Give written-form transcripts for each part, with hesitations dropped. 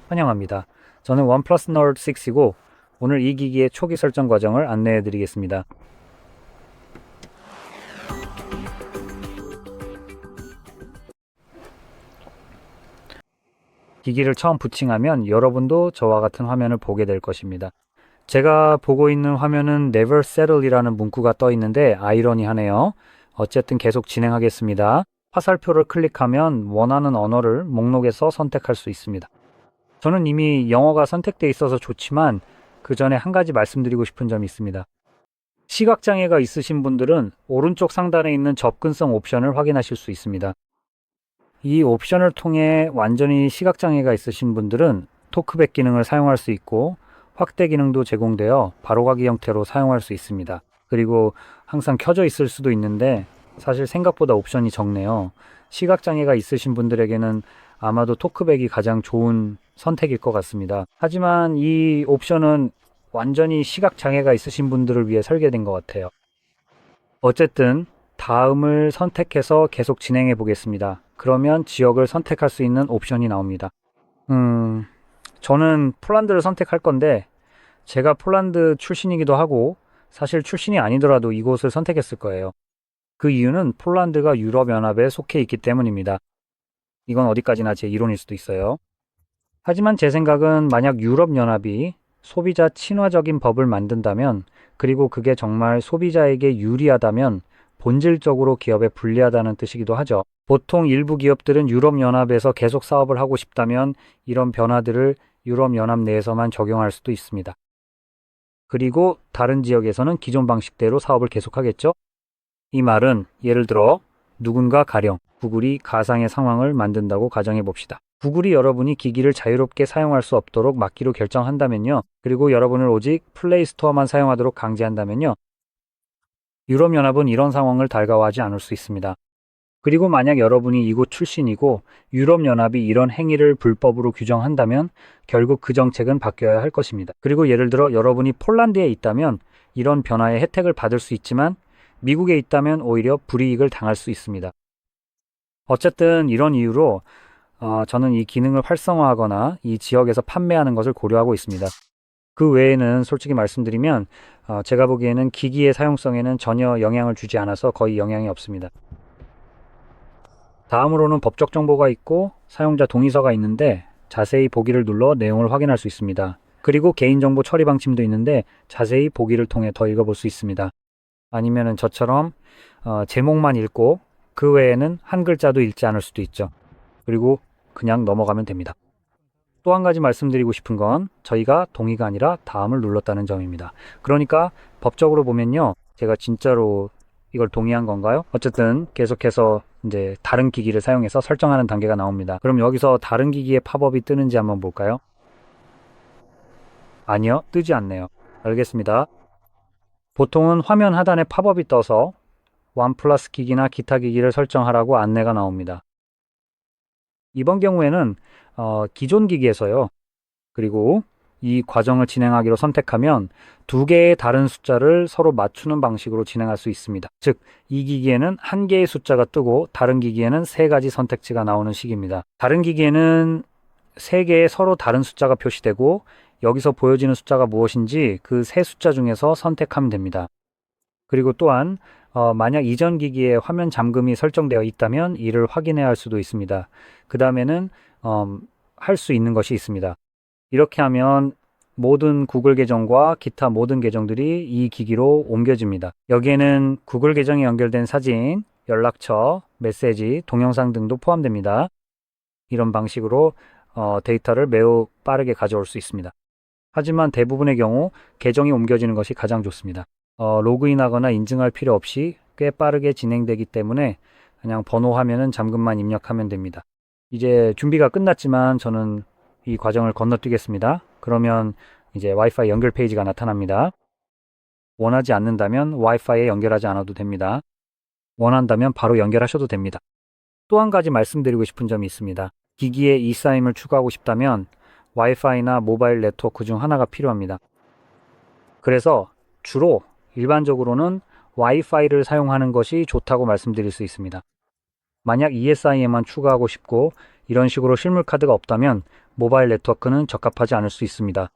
환영합니다. 저는 OnePlus Nord 6이고 오늘 이 기기의 초기 설정 과정을 안내해 드리겠습니다. 기기를 처음 부팅하면 여러분도 저와 같은 화면을 보게 될 것입니다. 제가 보고 있는 화면은 Never Settle 이라는 문구가 떠 있는데 아이러니하네요. 어쨌든 계속 진행하겠습니다. 화살표를 클릭하면 원하는 언어를 목록에서 선택할 수 있습니다. 저는 이미 영어가 선택되어 있어서 좋지만 그 전에 한 가지 말씀드리고 싶은 점이 있습니다. 시각장애가 있으신 분들은 오른쪽 상단에 있는 접근성 옵션을 확인하실 수 있습니다. 이 옵션을 통해 완전히 시각장애가 있으신 분들은 토크백 기능을 사용할 수 있고 확대 기능도 제공되어 바로가기 형태로 사용할 수 있습니다. 그리고 항상 켜져 있을 수도 있는데 사실 생각보다 옵션이 적네요. 시각장애가 있으신 분들에게는 아마도 토크백이 가장 좋은 선택일 것 같습니다. 하지만 이 옵션은 완전히 시각장애가 있으신 분들을 위해 설계된 것 같아요. 어쨌든 다음을 선택해서 계속 진행해 보겠습니다. 그러면 지역을 선택할 수 있는 옵션이 나옵니다. 저는 폴란드를 선택할 건데 제가 폴란드 출신이기도 하고 사실 출신이 아니더라도 이곳을 선택했을 거예요. 그 이유는 폴란드가 유럽연합에 속해 있기 때문입니다. 이건 어디까지나 제 이론일 수도 있어요. 하지만 제 생각은 만약 유럽연합이 소비자 친화적인 법을 만든다면 그리고 그게 정말 소비자에게 유리하다면 본질적으로 기업에 불리하다는 뜻이기도 하죠. 보통 일부 기업들은 유럽연합에서 계속 사업을 하고 싶다면 이런 변화들을 유럽연합 내에서만 적용할 수도 있습니다. 그리고 다른 지역에서는 기존 방식대로 사업을 계속하겠죠. 이 말은 예를 들어 누군가 가령 구글이 가상의 상황을 만든다고 가정해 봅시다. 구글이 여러분이 기기를 자유롭게 사용할 수 없도록 막기로 결정한다면요. 그리고 여러분을 오직 플레이 스토어만 사용하도록 강제한다면요. 유럽연합은 이런 상황을 달가워하지 않을 수 있습니다. 그리고 만약 여러분이 이곳 출신이고 유럽연합이 이런 행위를 불법으로 규정한다면 결국 그 정책은 바뀌어야 할 것입니다. 그리고 예를 들어 여러분이 폴란드에 있다면 이런 변화의 혜택을 받을 수 있지만 미국에 있다면 오히려 불이익을 당할 수 있습니다. 어쨌든 이런 이유로 저는 이 기능을 활성화하거나 이 지역에서 판매하는 것을 고려하고 있습니다. 그 외에는 솔직히 말씀드리면 제가 보기에는 기기의 사용성에는 전혀 영향을 주지 않아서 거의 영향이 없습니다. 다음으로는 법적 정보가 있고 사용자 동의서가 있는데 자세히 보기를 눌러 내용을 확인할 수 있습니다. 그리고 개인정보 처리 방침도 있는데 자세히 보기를 통해 더 읽어볼 수 있습니다. 아니면은 저처럼 제목만 읽고 그 외에는 한 글자도 읽지 않을 수도 있죠. 그리고 그냥 넘어가면 됩니다. 또 한 가지 말씀드리고 싶은 건 저희가 동의가 아니라 다음을 눌렀다는 점입니다. 그러니까 법적으로 보면요. 제가 진짜로 이걸 동의한 건가요? 어쨌든 계속해서 이제 다른 기기를 사용해서 설정하는 단계가 나옵니다. 그럼 여기서 다른 기기의 팝업이 뜨는지 한번 볼까요? 아니요, 뜨지 않네요. 알겠습니다. 보통은 화면 하단에 팝업이 떠서 원플러스 기기나 기타 기기를 설정하라고 안내가 나옵니다. 이번 경우에는 기존 기기에서요. 그리고 이 과정을 진행하기로 선택하면 두 개의 다른 숫자를 서로 맞추는 방식으로 진행할 수 있습니다. 즉, 이 기기에는 한 개의 숫자가 뜨고 다른 기기에는 세 가지 선택지가 나오는 식입니다. 다른 기기에는 세 개의 서로 다른 숫자가 표시되고 여기서 보여지는 숫자가 무엇인지 그 세 숫자 중에서 선택하면 됩니다. 그리고 또한 만약 이전 기기에 화면 잠금이 설정되어 있다면 이를 확인해야 할 수도 있습니다. 그 다음에는 할 수 있는 것이 있습니다. 이렇게 하면 모든 구글 계정과 기타 모든 계정들이 이 기기로 옮겨집니다. 여기에는 구글 계정에 연결된 사진, 연락처, 메시지, 동영상 등도 포함됩니다. 이런 방식으로 데이터를 매우 빠르게 가져올 수 있습니다. 하지만 대부분의 경우 계정이 옮겨지는 것이 가장 좋습니다. 로그인하거나 인증할 필요 없이 꽤 빠르게 진행되기 때문에 그냥 번호 화면은 잠금만 입력하면 됩니다. 이제 준비가 끝났지만 저는 이 과정을 건너뛰겠습니다. 그러면 이제 와이파이 연결 페이지가 나타납니다. 원하지 않는다면 와이파이에 연결하지 않아도 됩니다. 원한다면 바로 연결하셔도 됩니다. 또 한 가지 말씀드리고 싶은 점이 있습니다. 기기에 eSIM을 추가하고 싶다면 와이파이나 모바일 네트워크 중 하나가 필요합니다. 그래서 주로 일반적으로는 와이파이를 사용하는 것이 좋다고 말씀드릴 수 있습니다. 만약 ESI에만 추가하고 싶고 이런 식으로 실물 카드가 없다면 모바일 네트워크는 적합하지 않을 수 있습니다.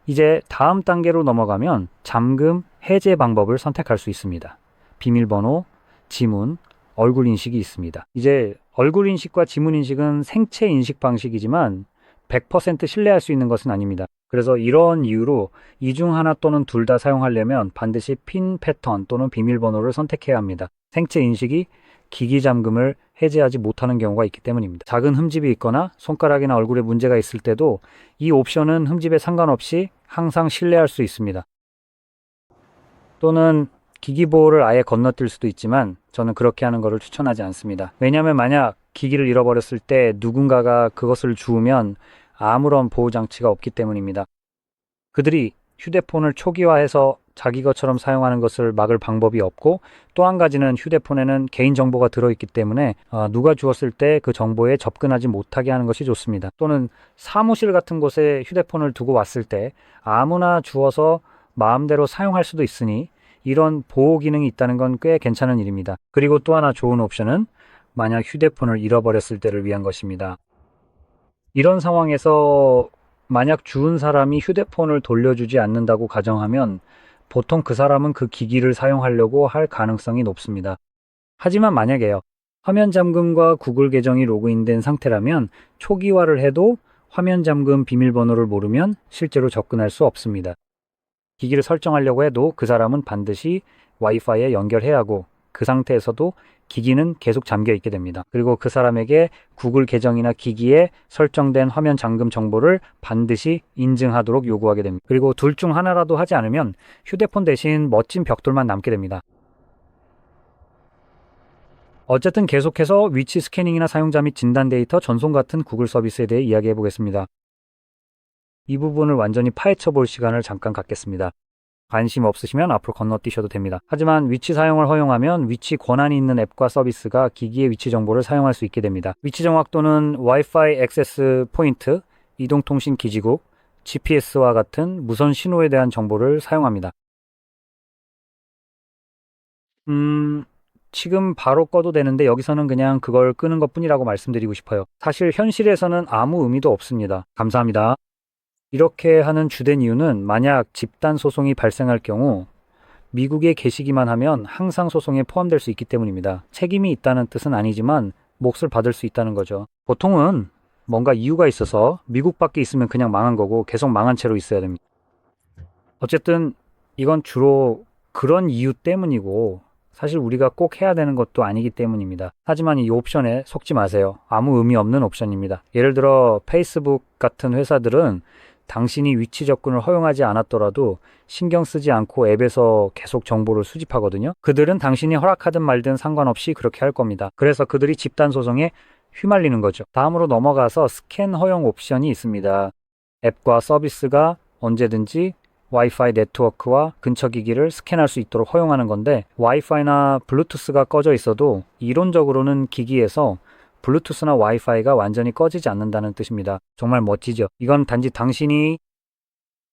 이제 다음 단계로 넘어가면 잠금 해제 방법을 선택할 수 있습니다. 비밀번호, 지문, 얼굴 인식이 있습니다. 이제 얼굴 인식과 지문 인식은 생체 인식 방식이지만 100% 신뢰할 수 있는 것은 아닙니다. 그래서 이런 이유로 이 중 하나 또는 둘 다 사용하려면 반드시 핀 패턴 또는 비밀번호를 선택해야 합니다. 생체 인식이 기기 잠금을 해제하지 못하는 경우가 있기 때문입니다. 작은 흠집이 있거나 손가락이나 얼굴에 문제가 있을 때도 이 옵션은 흠집에 상관없이 항상 신뢰할 수 있습니다. 또는 기기 보호를 아예 건너뛸 수도 있지만 저는 그렇게 하는 것을 추천하지 않습니다. 왜냐하면 만약 기기를 잃어버렸을 때 누군가가 그것을 주우면 아무런 보호 장치가 없기 때문입니다. 그들이 휴대폰을 초기화해서 자기 것처럼 사용하는 것을 막을 방법이 없고, 또 한 가지는 휴대폰에는 개인정보가 들어있기 때문에 누가 주었을 때 그 정보에 접근하지 못하게 하는 것이 좋습니다. 또는 사무실 같은 곳에 휴대폰을 두고 왔을 때 아무나 주어서 마음대로 사용할 수도 있으니 이런 보호 기능이 있다는 건 꽤 괜찮은 일입니다. 그리고 또 하나 좋은 옵션은 만약 휴대폰을 잃어버렸을 때를 위한 것입니다. 이런 상황에서 만약 주운 사람이 휴대폰을 돌려주지 않는다고 가정하면 보통 그 사람은 그 기기를 사용하려고 할 가능성이 높습니다. 하지만 만약에요, 화면 잠금과 구글 계정이 로그인된 상태라면 초기화를 해도 화면 잠금 비밀번호를 모르면 실제로 접근할 수 없습니다. 기기를 설정하려고 해도 그 사람은 반드시 와이파이에 연결해야 하고, 그 상태에서도 기기는 계속 잠겨 있게 됩니다. 그리고 그 사람에게 구글 계정이나 기기에 설정된 화면 잠금 정보를 반드시 인증하도록 요구하게 됩니다. 그리고 둘 중 하나라도 하지 않으면 휴대폰 대신 멋진 벽돌만 남게 됩니다. 어쨌든 계속해서 위치 스캐닝이나 사용자 및 진단 데이터 전송 같은 구글 서비스에 대해 이야기해 보겠습니다. 이 부분을 완전히 파헤쳐 볼 시간을 잠깐 갖겠습니다. 관심 없으시면 앞으로 건너뛰셔도 됩니다. 하지만 위치 사용을 허용하면 위치 권한이 있는 앱과 서비스가 기기의 위치 정보를 사용할 수 있게 됩니다. 위치 정확도는 와이파이 액세스 포인트, 이동통신 기지국, GPS와 같은 무선 신호에 대한 정보를 사용합니다. 지금 바로 꺼도 되는데 여기서는 그냥 그걸 끄는 것뿐이라고 말씀드리고 싶어요. 사실 현실에서는 아무 의미도 없습니다. 감사합니다. 이렇게 하는 주된 이유는 만약 집단 소송이 발생할 경우 미국에 계시기만 하면 항상 소송에 포함될 수 있기 때문입니다. 책임이 있다는 뜻은 아니지만 몫을 받을 수 있다는 거죠. 보통은 뭔가 이유가 있어서 미국 밖에 있으면 그냥 망한 거고 계속 망한 채로 있어야 됩니다. 어쨌든 이건 주로 그런 이유 때문이고 사실 우리가 꼭 해야 되는 것도 아니기 때문입니다. 하지만 이 옵션에 속지 마세요. 아무 의미 없는 옵션입니다. 예를 들어 페이스북 같은 회사들은 당신이 위치 접근을 허용하지 않았더라도 신경 쓰지 않고 앱에서 계속 정보를 수집하거든요. 그들은 당신이 허락하든 말든 상관없이 그렇게 할 겁니다. 그래서 그들이 집단 소송에 휘말리는 거죠. 다음으로 넘어가서 스캔 허용 옵션이 있습니다. 앱과 서비스가 언제든지 와이파이 네트워크와 근처 기기를 스캔할 수 있도록 허용하는 건데, 와이파이나 블루투스가 꺼져 있어도 이론적으로는 기기에서 블루투스나 와이파이가 완전히 꺼지지 않는다는 뜻입니다. 정말 멋지죠? 이건 단지 당신이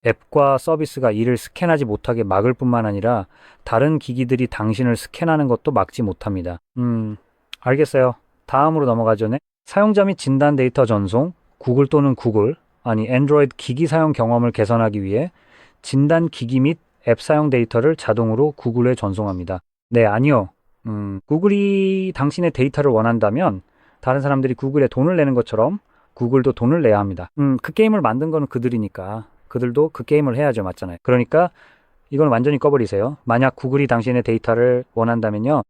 앱과 서비스가 이를 스캔하지 못하게 막을 뿐만 아니라 다른 기기들이 당신을 스캔하는 것도 막지 못합니다. 알겠어요. 다음으로 넘어가죠. 네? 사용자 및 진단 데이터 전송, 구글 또는 안드로이드 기기 사용 경험을 개선하기 위해 진단 기기 및 앱 사용 데이터를 자동으로 구글에 전송합니다. 네, 아니요. 구글이 당신의 데이터를 원한다면 다른 사람들이 구글에 돈을 내는 것처럼 구글도 돈을 내야 합니다. 그 게임을 만든 거는 그들이니까 그들도 그 게임을 해야죠. 맞잖아요. 그러니까 이건 완전히 꺼버리세요. 만약 구글이 당신의 데이터를 원한다면요,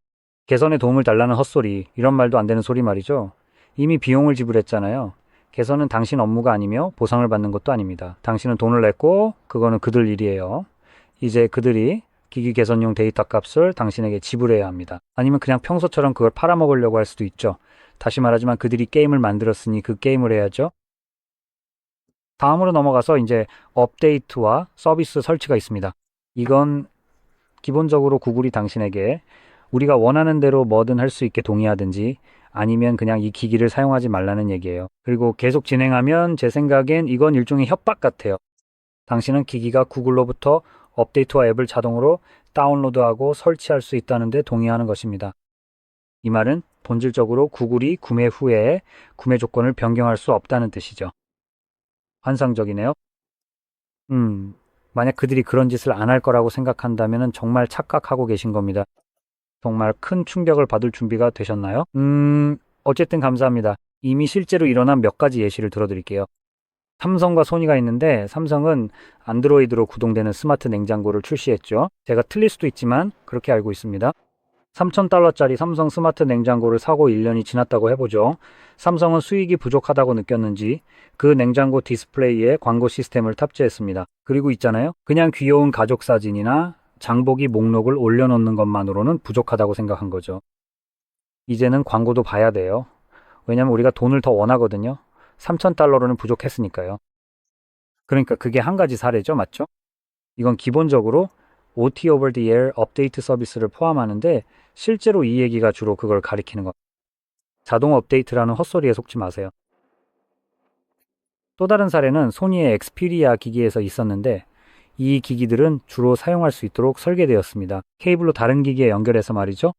개선에 도움을 달라는 헛소리, 이런 말도 안 되는 소리 말이죠. 이미 비용을 지불했잖아요. 개선은 당신 업무가 아니며 보상을 받는 것도 아닙니다. 당신은 돈을 냈고 그거는 그들 일이에요. 이제 그들이 기기 개선용 데이터 값을 당신에게 지불해야 합니다. 아니면 그냥 평소처럼 그걸 팔아먹으려고 할 수도 있죠. 다시 말하지만 그들이 게임을 만들었으니 그 게임을 해야죠. 다음으로 넘어가서 이제 업데이트와 서비스 설치가 있습니다. 이건 기본적으로 구글이 당신에게 우리가 원하는 대로 뭐든 할 수 있게 동의하든지 아니면 그냥 이 기기를 사용하지 말라는 얘기예요. 그리고 계속 진행하면 제 생각엔 이건 일종의 협박 같아요. 당신은 기기가 구글로부터 업데이트와 앱을 자동으로 다운로드하고 설치할 수 있다는 데 동의하는 것입니다. 이 말은 본질적으로 구글이 구매 후에 구매 조건을 변경할 수 없다는 뜻이죠. 환상적이네요. 만약 그들이 그런 짓을 안 할 거라고 생각한다면 정말 착각하고 계신 겁니다. 정말 큰 충격을 받을 준비가 되셨나요? 어쨌든 감사합니다. 이미 실제로 일어난 몇 가지 예시를 들어드릴게요. 삼성과 소니가 있는데 삼성은 안드로이드로 구동되는 스마트 냉장고를 출시했죠. 제가 틀릴 수도 있지만 그렇게 알고 있습니다. $3,000짜리 삼성 스마트 냉장고를 사고 1년이 지났다고 해보죠. 삼성은 수익이 부족하다고 느꼈는지 그 냉장고 디스플레이에 광고 시스템을 탑재했습니다. 그리고 있잖아요. 그냥 귀여운 가족 사진이나 장보기 목록을 올려놓는 것만으로는 부족하다고 생각한 거죠. 이제는 광고도 봐야 돼요. 왜냐면 우리가 돈을 더 원하거든요. $3,000로는 부족했으니까요. 그러니까 그게 한 가지 사례죠. 맞죠? 이건 기본적으로 OT over the air 업데이트 서비스를 포함하는데 실제로 이 얘기가 주로 그걸 가리키는 것. 자동 업데이트라는 헛소리에 속지 마세요. 또 다른 사례는 소니의 엑스피리아 기기에서 있었는데 이 기기들은 주로 사용할 수 있도록 설계되었습니다. 케이블로 다른 기기에 연결해서 말이죠.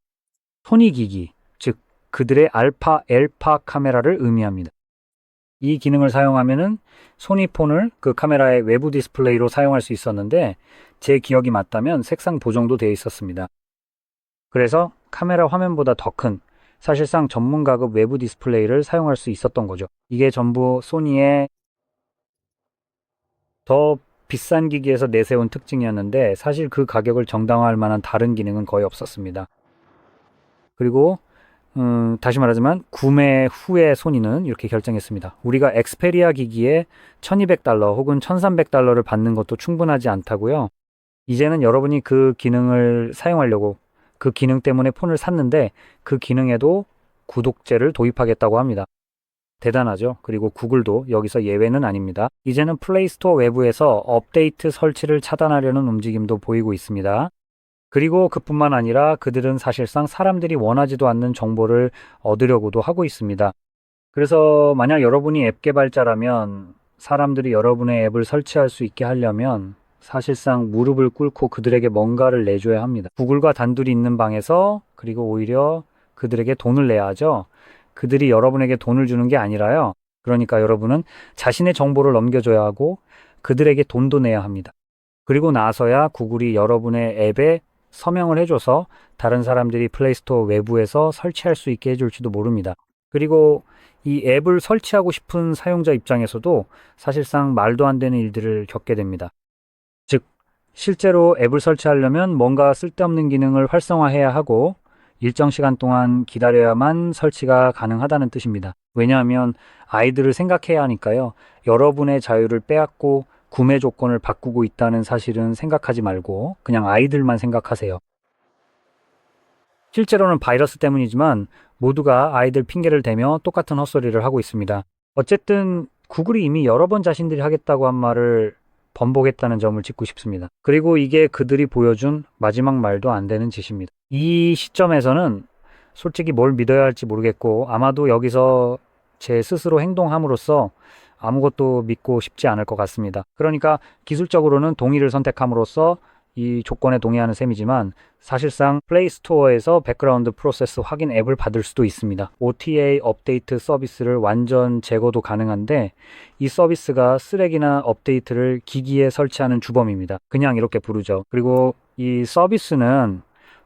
소니 기기, 즉 그들의 알파, 엘파 카메라를 의미합니다. 이 기능을 사용하면은 소니폰을 그 카메라의 외부 디스플레이로 사용할 수 있었는데 제 기억이 맞다면 색상 보정도 되어 있었습니다. 그래서 카메라 화면보다 더 큰 사실상 전문가급 외부 디스플레이를 사용할 수 있었던 거죠. 이게 전부 소니의 더 비싼 기기에서 내세운 특징이었는데 사실 그 가격을 정당화할 만한 다른 기능은 거의 없었습니다. 그리고 다시 말하지만 구매 후에 소니는 이렇게 결정했습니다. 우리가 엑스페리아 기기에 $1,200 혹은 $1,300를 받는 것도 충분하지 않다고요. 이제는 여러분이 그 기능을 사용하려고 그 기능 때문에 폰을 샀는데 그 기능에도 구독제를 도입하겠다고 합니다. 대단하죠. 그리고 구글도 여기서 예외는 아닙니다. 이제는 플레이스토어 외부에서 업데이트 설치를 차단하려는 움직임도 보이고 있습니다. 그리고 그뿐만 아니라 그들은 사실상 사람들이 원하지도 않는 정보를 얻으려고도 하고 있습니다. 그래서 만약 여러분이 앱 개발자라면 사람들이 여러분의 앱을 설치할 수 있게 하려면 사실상 무릎을 꿇고 그들에게 뭔가를 내줘야 합니다. 구글과 단둘이 있는 방에서 그리고 오히려 그들에게 돈을 내야 하죠. 그들이 여러분에게 돈을 주는 게 아니라요. 그러니까 여러분은 자신의 정보를 넘겨줘야 하고 그들에게 돈도 내야 합니다. 그리고 나서야 구글이 여러분의 앱에 서명을 해줘서 다른 사람들이 플레이스토어 외부에서 설치할 수 있게 해줄지도 모릅니다. 그리고 이 앱을 설치하고 싶은 사용자 입장에서도 사실상 말도 안 되는 일들을 겪게 됩니다. 즉, 실제로 앱을 설치하려면 뭔가 쓸데없는 기능을 활성화해야 하고 일정 시간 동안 기다려야만 설치가 가능하다는 뜻입니다. 왜냐하면 아이들을 생각해야 하니까요. 여러분의 자유를 빼앗고 구매 조건을 바꾸고 있다는 사실은 생각하지 말고 그냥 아이들만 생각하세요. 실제로는 바이러스 때문이지만 모두가 아이들 핑계를 대며 똑같은 헛소리를 하고 있습니다. 어쨌든 구글이 이미 여러 번 자신들이 하겠다고 한 말을 번복했다는 점을 짚고 싶습니다. 그리고 이게 그들이 보여준 마지막 말도 안 되는 짓입니다. 이 시점에서는 솔직히 뭘 믿어야 할지 모르겠고 아마도 여기서 제 스스로 행동함으로써 아무것도 믿고 싶지 않을 것 같습니다. 그러니까 기술적으로는 동의를 선택함으로써 이 조건에 동의하는 셈이지만 사실상 플레이스토어에서 백그라운드 프로세스 확인 앱을 받을 수도 있습니다. OTA 업데이트 서비스를 완전 제거도 가능한데 이 서비스가 쓰레기나 업데이트를 기기에 설치하는 주범입니다. 그냥 이렇게 부르죠. 그리고 이 서비스는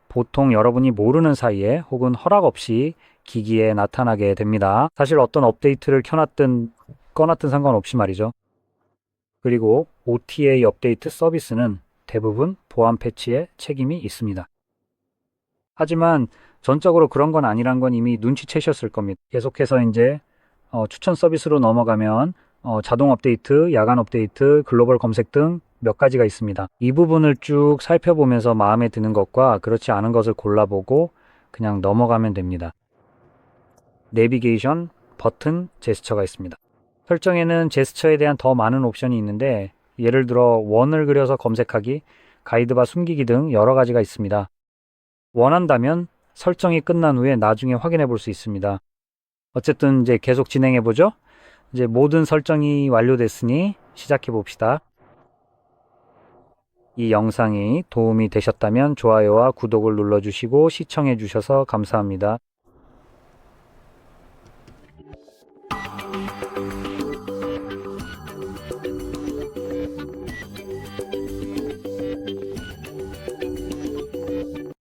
보통 여러분이 모르는 사이에 혹은 허락 없이 기기에 나타나게 됩니다. 사실 어떤 업데이트를 켜놨든 꺼놨든 상관없이 말이죠. 그리고 OTA 업데이트 서비스는 대부분 보안 패치에 책임이 있습니다. 하지만 전적으로 그런 건 아니란 건 이미 눈치채셨을 겁니다. 계속해서 이제 추천 서비스로 넘어가면 자동 업데이트, 야간 업데이트, 글로벌 검색 등 몇 가지가 있습니다. 이 부분을 쭉 살펴보면서 마음에 드는 것과 그렇지 않은 것을 골라보고 그냥 넘어가면 됩니다. 내비게이션, 버튼, 제스처가 있습니다. 설정에는 제스처에 대한 더 많은 옵션이 있는데 예를 들어 원을 그려서 검색하기, 가이드바 숨기기 등 여러 가지가 있습니다. 원한다면 설정이 끝난 후에 나중에 확인해 볼 수 있습니다. 어쨌든 이제 계속 진행해 보죠. 이제 모든 설정이 완료됐으니 시작해 봅시다. 이 영상이 도움이 되셨다면 좋아요와 구독을 눌러주시고 시청해 주셔서 감사합니다.